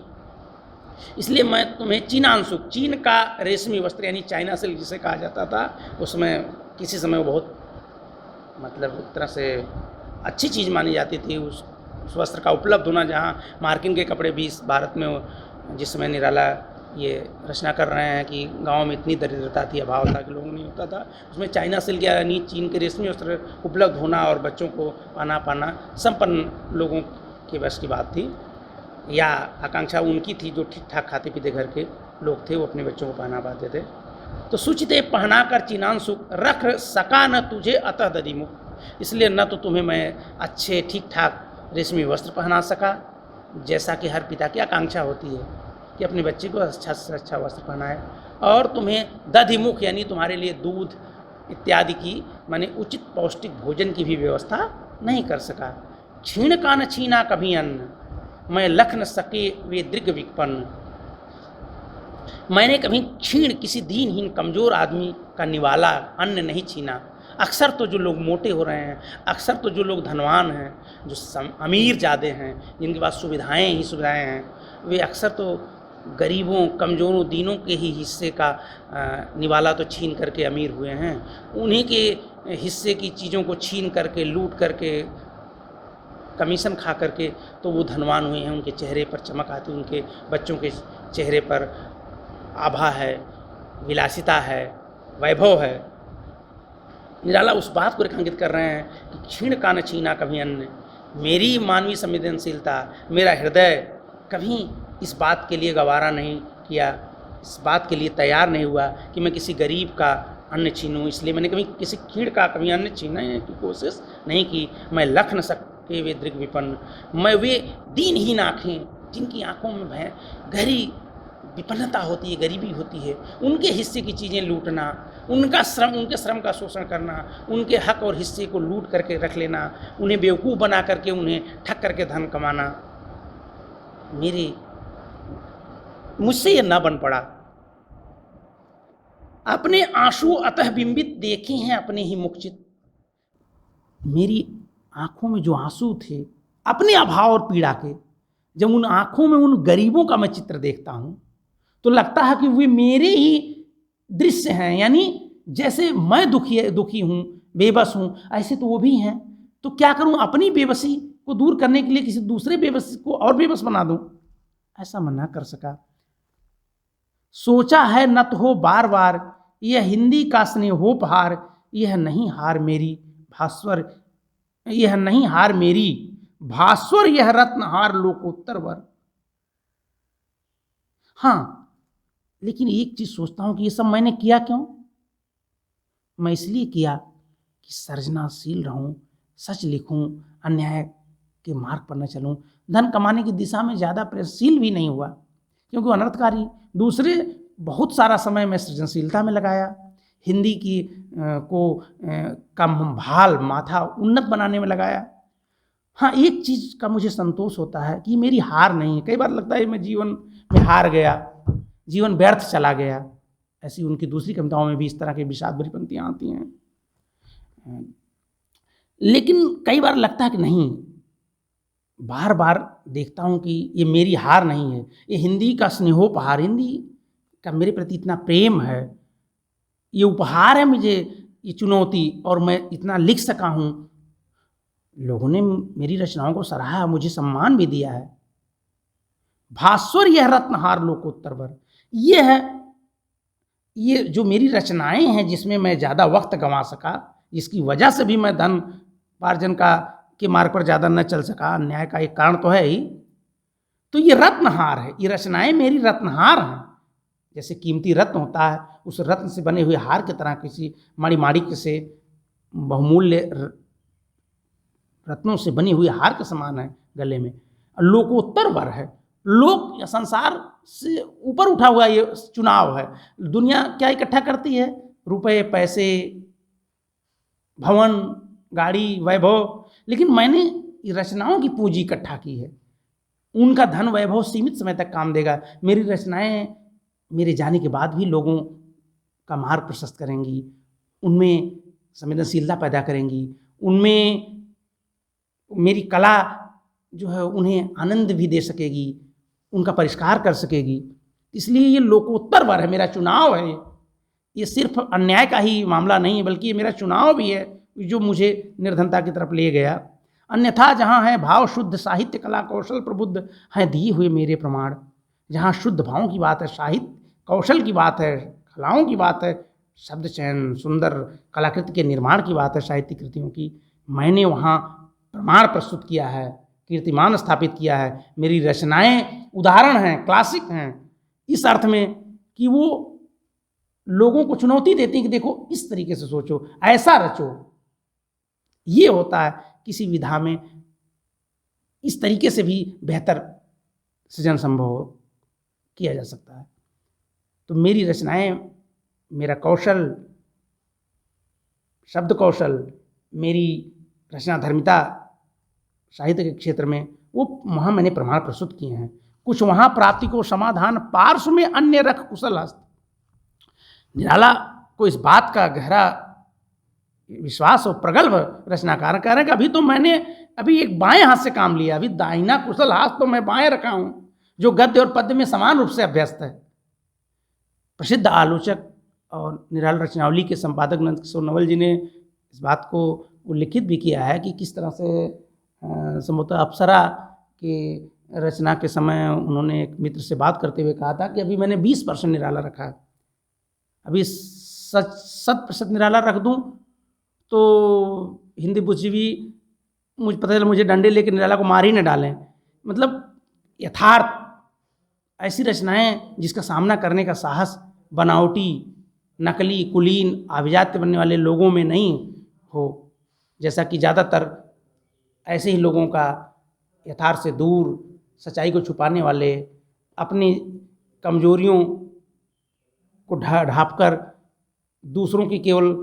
Speaker 1: इसलिए मैं तुम्हें चिनांशुक, चीन का रेशमी वस्त्र यानी चाइना सिल्क जिसे कहा जाता था, उसमें किसी समय वो बहुत मतलब एक तरह से अच्छी चीज़ मानी जाती थी। उस वस्त्र का उपलब्ध होना, जहाँ मार्किन के कपड़े भी इस भारत में जिस समय निराला ये रचना कर रहे हैं कि गांव में इतनी दरिद्रता थी, अभाव था कि लोगों नहीं होता था, उसमें चाइना सिल्क यानी चीन के रेशमी वस्त्र उपलब्ध होना और बच्चों को पाना पाना संपन्न लोगों के बस की बात थी, या आकांक्षा उनकी थी जो ठीक ठाक खाते पीते घर के लोग थे, वो अपने बच्चों को पहना पाते थे। तो सुचिते पहना कर चिनान सुख रख सका न तुझे अतः दधिमुख, इसलिए न तो तुम्हें मैं अच्छे ठीक ठाक रेशमी वस्त्र पहना सका, जैसा कि हर पिता की आकांक्षा होती है कि अपने बच्चे को अच्छा से अच्छा वस्त्र पहनाए, और तुम्हें दधिमुख यानी तुम्हारे लिए दूध इत्यादि की माने उचित पौष्टिक भोजन की भी व्यवस्था नहीं कर सका। क्षीण का न छीना कभी अन्न, मैं लख न सके वे दृग विपन्न, मैंने कभी क्षीण किसी दीनहीन कमज़ोर आदमी का निवाला अन्न नहीं छीना। अक्सर तो जो लोग मोटे हो रहे हैं, अक्सर तो जो लोग धनवान हैं, जो अमीर ज़्यादा हैं, जिनके पास सुविधाएं ही सुविधाएं हैं, वे अक्सर तो गरीबों कमज़ोरों दीनों के ही हिस्से का निवाला तो छीन करके अमीर हुए हैं। उन्हीं के हिस्से की चीज़ों को छीन करके लूट करके कमीशन खा करके तो वो धनवान हुए हैं। उनके चेहरे पर चमक आती, उनके बच्चों के चेहरे पर आभा है, विलासिता है, वैभव है। निराला उस बात को रेखांकित कर रहे हैं कि क्षीण का न छीना कभी अन्न, मेरी मानवीय संवेदनशीलता, मेरा हृदय कभी इस बात के लिए गवारा नहीं किया, इस बात के लिए तैयार नहीं हुआ कि मैं किसी गरीब का अन्न छीनूं, इसलिए मैंने कभी किसी क्षीण का कभी अन्न छीनने की कोशिश नहीं की। मैं लख न सकते वे दृग विपन्न, मैं वे दीनहीन आँखें जिनकी आँखों में भय गहरी विपन्नता होती है, गरीबी होती है, उनके हिस्से की चीज़ें लूटना, उनका श्रम, उनके श्रम का शोषण करना, उनके हक और हिस्से को लूट करके रख लेना, उन्हें बेवकूफ़ बना करके उन्हें ठग करके धन कमाना, मुझसे ये ना बन पड़ा। अपने आंसू अतः बिंबित देखे हैं अपने ही मुखचित, मेरी आंखों में जो आंसू थे अपने अभाव और पीड़ा के, जब उन आंखों में उन गरीबों का मैं चित्र देखता हूँ तो लगता है कि वे मेरे ही दृश्य हैं, यानी जैसे मैं दुखी हूँ, बेबस हूँ, ऐसे तो वो भी हैं। तो क्या करूँ, अपनी बेबसी को दूर करने के लिए किसी दूसरे बेबस को और बेबस बना दूँ? ऐसा मैं ना कर सका। सोचा है न तो हो बार बार, यह हिंदी का स्नेहोपहार, यह नहीं हार मेरी भास्वर, यह नहीं हार मेरी भास्वर, यह रत्नहार लोकोत्तर वर। हाँ, लेकिन एक चीज सोचता हूं कि ये सब मैंने किया क्यों? मैं इसलिए किया कि सर्जनाशील रहूं, सच लिखूं, अन्याय के मार्ग पर न चलूं, धन कमाने की दिशा में ज़्यादा प्रयत्नशील भी नहीं हुआ क्योंकि अनर्थकारी। दूसरे बहुत सारा समय मैं सृजनशीलता में लगाया, हिंदी की का भाल माथा उन्नत बनाने में लगाया। हाँ, एक चीज़ का मुझे संतोष होता है कि मेरी हार नहीं है। कई बार लगता है मैं जीवन में हार गया, जीवन व्यर्थ चला गया। ऐसी उनकी दूसरी कविताओं में भी इस तरह की विषाद भरी पंक्तियाँ आती हैं। लेकिन कई बार लगता है कि नहीं, बार बार देखता हूँ कि ये मेरी हार नहीं है, ये हिंदी का स्नेहोपहार, हिंदी का मेरे प्रति इतना प्रेम है, ये उपहार है मुझे, ये चुनौती, और मैं इतना लिख सका हूँ। लोगों ने मेरी रचनाओं को सराहा, मुझे सम्मान भी दिया है। भास्वर यह रत्नहार लोकोत्तर वर, ये जो मेरी रचनाएं हैं जिसमें मैं ज़्यादा वक्त गंवा सका, जिसकी वजह से भी मैं धन उपार्जन के मार्ग पर ज़्यादा न चल सका, न्याय का एक कारण तो है ही, तो ये रत्नहार है, ये रचनाएं मेरी रत्नहार हैं। जैसे कीमती रत्न होता है, उस रत्न से बने हुए हार की तरह किसी मणिमाणिक्य से बहुमूल्य रत्नों से बनी हुई हार के समान है गले में। लोकोत्तर वर है, लोक या संसार से ऊपर उठा हुआ ये चुनाव है। दुनिया क्या इकट्ठा करती है? रुपए, पैसे, भवन, गाड़ी, वैभव, लेकिन मैंने रचनाओं की पूंजी इकट्ठा की है। उनका धन वैभव सीमित समय तक काम देगा। मेरी रचनाएं मेरे जाने के बाद भी लोगों का मार्ग प्रशस्त करेंगी, उनमें संवेदनशीलता पैदा करेंगी, उनमें मेरी कला जो है उन्हें आनंद भी दे सकेगी, उनका परिष्कार कर सकेगी। इसलिए ये लोकोत्तर वर है, मेरा चुनाव है। ये सिर्फ अन्याय का ही मामला नहीं है, बल्कि ये मेरा चुनाव भी है जो मुझे निर्धनता की तरफ ले गया। अन्यथा जहाँ है भाव शुद्ध, साहित्य कला कौशल प्रबुद्ध, हैं दिए हुए मेरे प्रमाण। जहाँ शुद्ध भावों की बात है, साहित्य कौशल की बात है, कलाओं की बात है, शब्द चयन, सुंदर कलाकृति के निर्माण की बात है, साहित्यिक कृतियों की, मैंने वहाँ प्रमाण प्रस्तुत किया है, कीर्तिमान स्थापित किया है। मेरी रचनाएं उदाहरण हैं, क्लासिक हैं, इस अर्थ में कि वो लोगों को चुनौती देती हैं कि देखो इस तरीके से सोचो, ऐसा रचो। ये होता है किसी विधा में, इस तरीके से भी बेहतर सृजन संभव किया जा सकता है। तो मेरी रचनाएं, मेरा कौशल, शब्द कौशल, मेरी रचना धर्मिता साहित्य के क्षेत्र में, वो वहाँ मैंने प्रमाण प्रस्तुत किए हैं। कुछ वहाँ प्राप्ति को समाधान पार्श्व में अन्य रख कुशल हस्त। निराला को इस बात का गहरा विश्वास और प्रगल्भ रचनाकार कह रहे हैं कि अभी तो मैंने एक बाएं हाथ से काम लिया, अभी दाहिना कुशल हाथ तो मैं बाएं रखा हूँ, जो गद्य और पद्य में समान रूप से अभ्यस्त है। प्रसिद्ध आलोचक और निराला रचनावली के संपादक नंदकिशोर नवल जी ने इस बात को उल्लिखित भी किया है कि किस तरह से संभवतः अप्सरा के रचना के समय उन्होंने एक मित्र से बात करते हुए कहा था कि अभी मैंने 20% निराला रखा है, अभी 100% निराला रख दूं तो हिंदी बुद्धिजीवी मुझे पता चला मुझे डंडे लेकर निराला को मार ही न डालें। मतलब यथार्थ ऐसी रचनाएं जिसका सामना करने का साहस बनावटी, नकली, कुलीन, आभिजात्य बनने वाले लोगों में नहीं हो, जैसा कि ज़्यादातर ऐसे ही लोगों का यथार्थ से दूर, सच्चाई को छुपाने वाले, अपनी कमजोरियों को ढांपकर दूसरों की केवल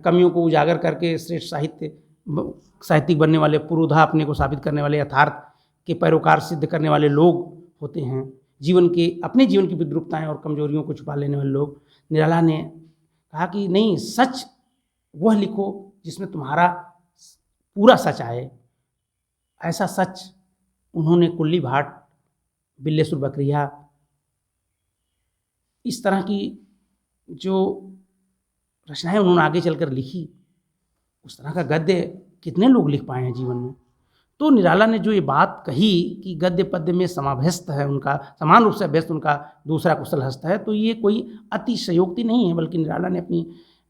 Speaker 1: कमियों को उजागर करके श्रेष्ठ साहित्यिक बनने वाले, पुरोधा अपने को साबित करने वाले, यथार्थ के पैरोकार सिद्ध करने वाले लोग होते हैं। अपने जीवन की विद्रूपताएं और कमजोरियों को छुपा लेने वाले लोग। निराला ने कहा कि नहीं, सच वह लिखो जिसमें तुम्हारा पूरा सच आए। ऐसा सच उन्होंने कुल्ली भाट, बिल्लेसुर बकरिया, इस तरह की जो रचनाएं उन्होंने आगे चलकर लिखी, उस तरह का गद्य कितने लोग लिख पाए हैं जीवन में। तो निराला ने जो ये बात कही कि गद्य पद्य में समाभ्यस्त है उनका, समान रूप से अभ्यस्त उनका दूसरा कुशल हस्त है, तो ये कोई अतिशयोक्ति नहीं है, बल्कि निराला ने अपनी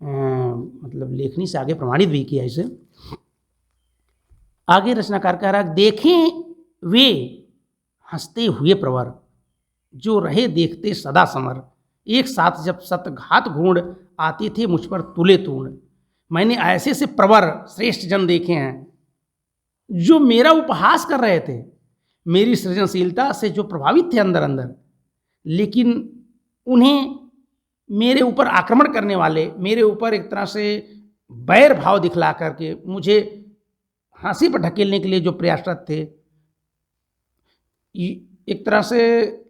Speaker 1: मतलब लेखनी से आगे प्रमाणित भी किया इसे। आगे रचनाकार कह रहा, देखें वे हंसते हुए प्रवर, जो रहे देखते सदा समर, एक साथ जब सतघात घूर्ण आते थे मुझ पर तुले तूर्ण। मैंने ऐसे से प्रवर श्रेष्ठ जन देखे हैं जो मेरा उपहास कर रहे थे, मेरी सृजनशीलता से जो प्रभावित थे अंदर अंदर, लेकिन उन्हें मेरे ऊपर आक्रमण करने वाले, मेरे ऊपर एक तरह से बैर भाव दिखला करके मुझे फांसी पर ढकेलने के लिए जो प्रयासरत थे, एक तरह से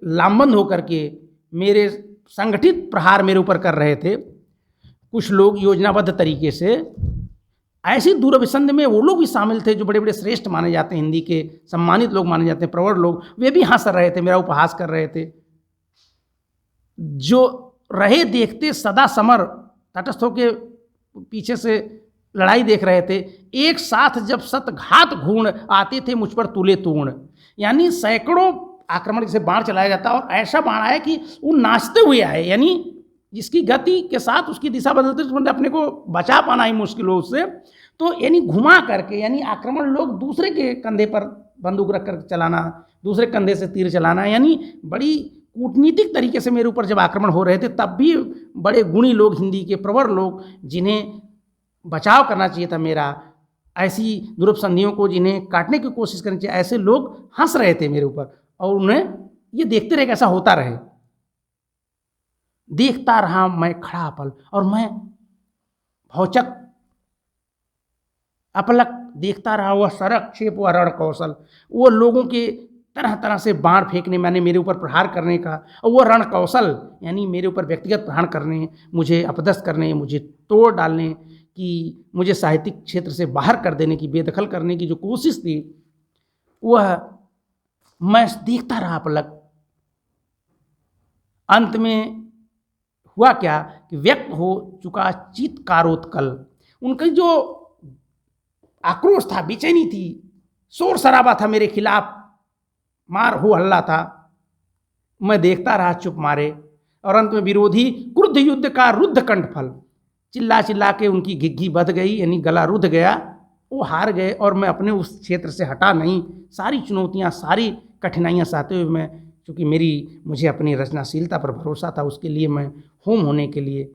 Speaker 1: लामबंद होकर के मेरे संगठित प्रहार मेरे ऊपर कर रहे थे कुछ लोग योजनाबद्ध तरीके से। ऐसी दूरभिसंध में वो लोग भी शामिल थे जो बड़े बड़े श्रेष्ठ माने जाते हैं, हिंदी के सम्मानित लोग माने जाते हैं, प्रवर लोग, वे भी हंस रहे थे, मेरा उपहास कर रहे थे। जो रहे देखते सदा समर, तटस्थ होके पीछे से लड़ाई देख रहे थे, एक साथ जब सतघात घूर्ण आते थे मुझ पर तुले तूर्ण। यानी सैकड़ों आक्रमण से बाण चलाया जाता और ऐसा बाण आया कि वो नाचते हुए आए, यानी जिसकी गति के साथ उसकी दिशा बदलते तो अपने को बचा पाना ही मुश्किल हो उससे। तो यानी घुमा करके, यानी आक्रमण लोग दूसरे के कंधे पर बंदूक रख कर चलाना, दूसरे कंधे से तीर चलाना, यानी बड़ी कूटनीतिक तरीके से मेरे ऊपर जब आक्रमण हो रहे थे, तब भी बड़े गुणी लोग, हिंदी के प्रवर लोग, जिन्हें बचाव करना चाहिए था मेरा, ऐसी दुर्पसंधियों को जिन्हें काटने की कोशिश करनी चाहिए, ऐसे लोग हंस रहे थे मेरे ऊपर और उन्हें ये देखते रहे कि ऐसा होता रहे। देखता रहा मैं खड़ा पल, और मैं भौचक अपलक देखता रहा वह सरक्षेप, वह रण कौशल, वो लोगों के तरह तरह से बाण फेंकने, मैंने मेरे ऊपर प्रहार करने का, और वो रण कौशल यानी मेरे ऊपर व्यक्तिगत प्रहार करने, मुझे अपदस्थ करने, मुझे तोड़ डालने की, मुझे साहित्यिक क्षेत्र से बाहर कर देने की, बेदखल करने की जो कोशिश थी, वह मैं देखता रहा पलक। अंत में हुआ क्या कि व्यक्त हो चुका चीत्कारोत्कल, उनका जो आक्रोश था, बेचैनी थी, शोर शराबा था मेरे खिलाफ, मार हो हल्ला था, मैं देखता रहा चुप मारे, और अंत में विरोधी क्रुद्ध युद्ध का रुद्ध कंठफल, चिल्ला चिल्ला के उनकी घिघी बध गई, यानी गला रुध गया, वो हार गए और मैं अपने उस क्षेत्र से हटा नहीं। सारी चुनौतियाँ, सारी कठिनाइयाँ सहते हुए मैं, चूँकि मुझे अपनी रचनाशीलता पर भरोसा था, उसके लिए मैं होम होने के लिए,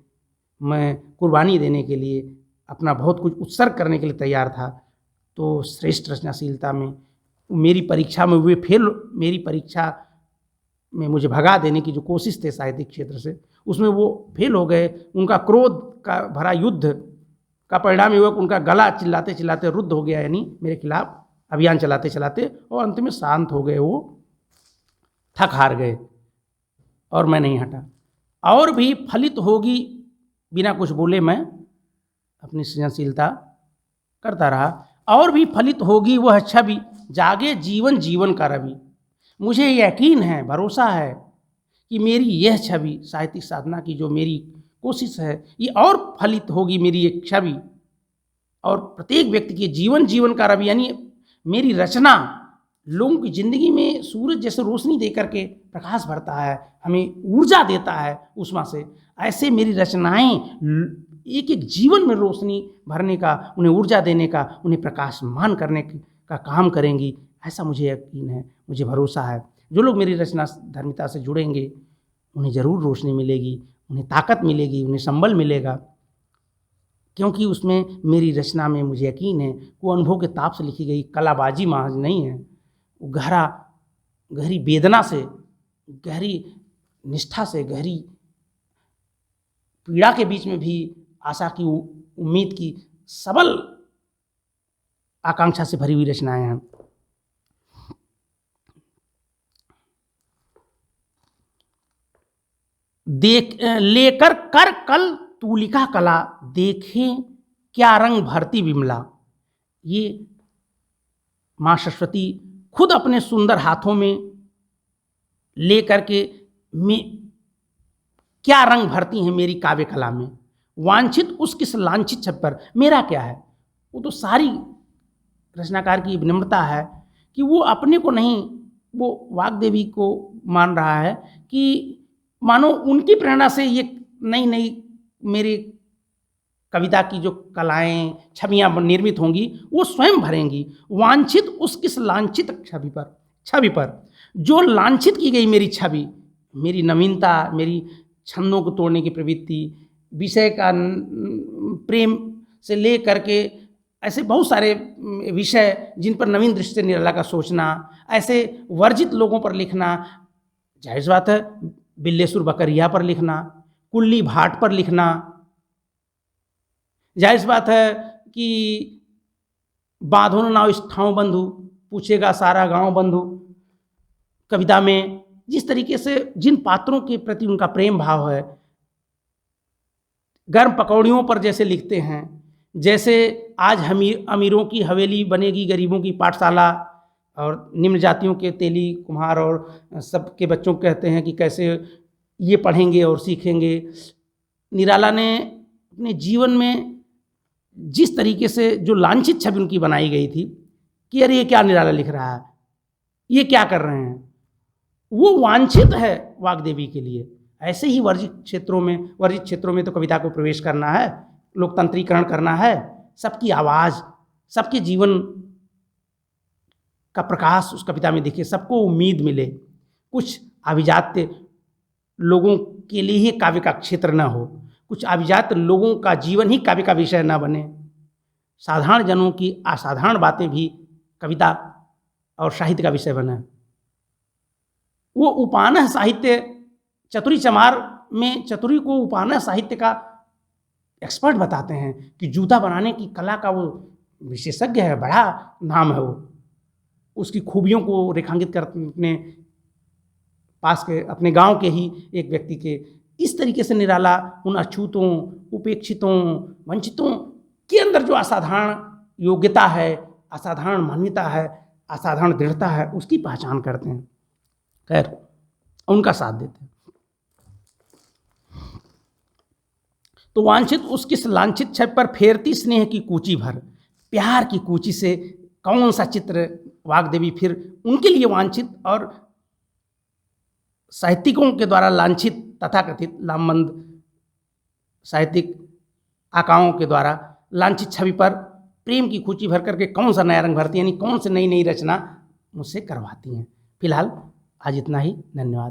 Speaker 1: मैं कुर्बानी देने के लिए, अपना बहुत कुछ उत्सर्ग करने के लिए तैयार था। तो श्रेष्ठ रचनाशीलता में मेरी परीक्षा में मेरी परीक्षा में मुझे भगा देने की जो कोशिश थे साहित्यिक क्षेत्र से, उसमें वो फेल हो गए। उनका क्रोध का भरा युद्ध का परिणाम ये हुआ कि उनका गला चिल्लाते चिल्लाते रुद्ध हो गया, यानी मेरे खिलाफ अभियान चलाते चलाते, और अंत में शांत हो गए, वो थक हार गए और मैं नहीं हटा। और भी फलित होगी, बिना कुछ बोले मैं अपनी सृजनशीलता करता रहा। और भी फलित होगी वह छवि, जागे जीवन जीवन का रवि। मुझे यकीन है, भरोसा है कि मेरी यह छवि, साहित्यिक साधना की जो मेरी कोशिश है, ये और फलित होगी मेरी एक छवि, और प्रत्येक व्यक्ति के जीवन जीवन का रवि, यानी मेरी रचना लोगों की ज़िंदगी में सूरज जैसे रोशनी दे करके प्रकाश भरता है, हमें ऊर्जा देता है उष्मा से, ऐसे मेरी रचनाएं एक एक जीवन में रोशनी भरने का, उन्हें ऊर्जा देने का, उन्हें प्रकाशमान करने का काम करेंगी, ऐसा मुझे यकीन है, मुझे भरोसा है। जो लोग मेरी रचना धर्मिता से जुड़ेंगे उन्हें ज़रूर रोशनी मिलेगी, उन्हें ताकत मिलेगी, उन्हें संबल मिलेगा, क्योंकि उसमें मेरी रचना में मुझे यकीन है वो अनुभव के ताप से लिखी गई कलाबाजी महज नहीं है, वो गहरी वेदना से, गहरी निष्ठा से, गहरी पीड़ा के बीच में भी आशा की, उम्मीद की सबल आकांक्षा से भरी हुई रचनाएं हैं। लेकर कर कल तूलिका कला, देखें क्या रंग भरती विमला। ये माँ सरस्वती खुद अपने सुंदर हाथों में ले करके क्या रंग भरती हैं मेरी काव्य कला में। वांछित उस किस लांछित छप पर मेरा क्या है। वो तो सारी रचनाकार की विनम्रता है कि वो अपने को नहीं, वो वाग्देवी को मान रहा है कि मानो उनकी प्रेरणा से ये नई नई मेरी कविता की जो कलाएं, छवियाँ निर्मित होंगी, वो स्वयं भरेंगी। वांछित उस किस लांछित छवि पर जो लांछित की गई मेरी छवि, मेरी नवीनता, मेरी छंदों को तोड़ने की प्रवृत्ति, विषय का प्रेम से ले करके ऐसे बहुत सारे विषय जिन पर नवीन दृष्टि से निराला का सोचना, ऐसे वर्जित लोगों पर लिखना, जाहिर बात है बिल्लेसुर बकरिया पर लिखना, कुल्ली भाट पर लिखना, जाहिर बात है कि बांधो न नाव इस ठाव बंधु, पूछेगा सारा गांव बंधु। कविता में जिस तरीके से जिन पात्रों के प्रति उनका प्रेम भाव है, गर्म पकौड़ियों पर जैसे लिखते हैं, जैसे आज अमीरों की हवेली बनेगी गरीबों की पाठशाला, और निम्न जातियों के तेली कुम्हार और सबके बच्चों को कहते हैं कि कैसे ये पढ़ेंगे और सीखेंगे। निराला ने अपने जीवन में जिस तरीके से जो लांछित छवि उनकी बनाई गई थी कि अरे ये क्या निराला लिख रहा है, ये क्या कर रहे हैं, वो वांछित है वाग्देवी के लिए। ऐसे ही वर्जित क्षेत्रों में तो कविता को प्रवेश करना है, लोकतंत्रीकरण करना है, सबकी आवाज़, सबके जीवन का प्रकाश उस कविता में दिखे, सबको उम्मीद मिले। कुछ अभिजात्य लोगों के लिए ही काव्य का क्षेत्र न हो, कुछ अभिजात लोगों का जीवन ही काव्य का विषय न बने, साधारण जनों की असाधारण बातें भी कविता और साहित्य का विषय बने। वो उपानह साहित्य, चतुरी चमार में चतुरी को उपानह साहित्य का एक्सपर्ट बताते हैं कि जूता बनाने की कला का वो विशेषज्ञ है, बड़ा नाम है वो। उसकी खूबियों को रेखांकित करते अपने पास के, अपने गांव के ही एक व्यक्ति के। इस तरीके से निराला उन अछूतों, उपेक्षितों, वंचितों के अंदर जो असाधारण योग्यता है, असाधारण मान्यता है, असाधारण दृढ़ता है, उसकी पहचान करते हैं, खैर उनका साथ देते हैं। तो वांछित उसकी लांछित छवि पर फेरती स्नेह की कूची भर। प्यार की कूची से कौन सा चित्र वाग्देवी फिर उनके लिए वांछित और साहित्यिकों के द्वारा लांछित तथाकथित लामबंद साहित्यिक आकाओं के द्वारा लांछित छवि पर प्रेम की खूंची भर करके कौन सा नया रंग भरती हैं, यानी कौन सी नई नई रचना मुझसे करवाती हैं। फिलहाल आज इतना ही, धन्यवाद।